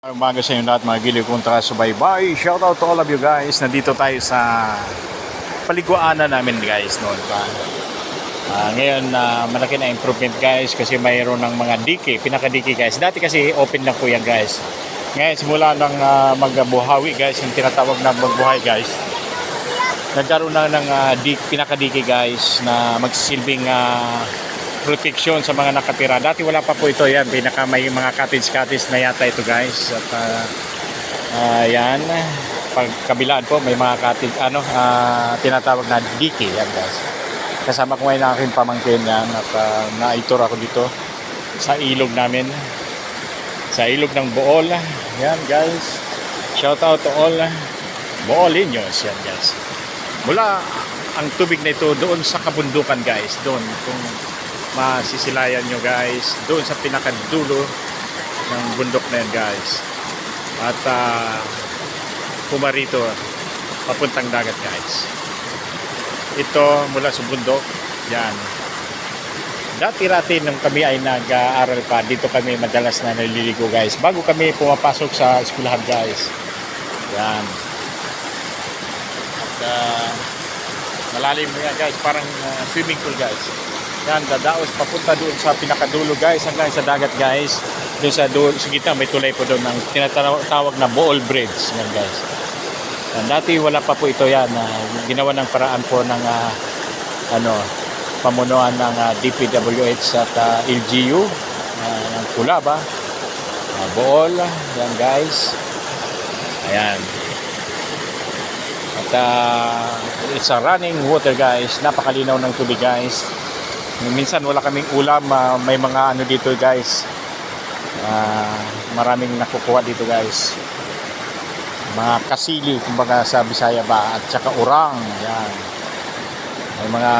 Umaga sa inyo lahat mga giliw kong taga-subaybay. Shout out to all of you guys. Nandito tayo sa paliguanan namin guys noon pa. Ngayon malaki na improvement guys kasi mayroon ng mga dike, pinaka-dike guys. Dati kasi open lang po yan guys. Ngayon simula ng magbuhawi guys, yung tinatawag na magbuhay guys. Nagkaroon na ng pinaka-dike guys na magsisilbing protection sa mga nakatira. Dati wala pa po ito yan. Pinaka may mga cottage na yata ito guys. At yan. Pagkabilaan po may mga cottage tinatawag na dike yan guys. Kasama ko ngayon ang aking pamangkin yan. At naitur ako dito sa ilog namin. Sa ilog ng Bohol. Yan guys. Shout out to all Boholinos yan guys. Mula ang tubig na ito doon sa kabundukan guys. Doon kung masisilayan nyo guys doon sa pinakadulo ng bundok na yan guys at pumarito papuntang dagat guys. Ito mula sa bundok yan. Dati-rati nung kami ay nag-aaral pa dito kami madalas na naliligo guys bago kami pumapasok sa eskwelahan guys yan. At malalim yan guys, parang swimming pool guys. Yan, dadaos papunta doon sa pinakadulo guys, hanggang sa dagat guys. Doon sa gitna may tulay po doon ng tinatawag na Bohol Bridge yan guys. Yan, dati wala pa po ito yan. Ginawa ng paraan po ng pamunuan ng DPWH at LGU ng Kulaba, Bohol yan guys. Ayan. At it's a running water guys, napakalinaw ng tubig guys. Minsan wala kaming ulam, may mga ano dito guys, maraming nakukuha dito guys, mga kasili kumbaga sa Bisaya ba, at saka urang yan. May mga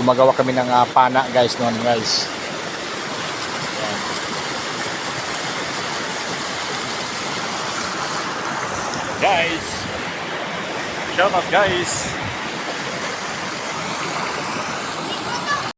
gumagawa kami ng pana guys noon guys yan. Guys, shout out guys.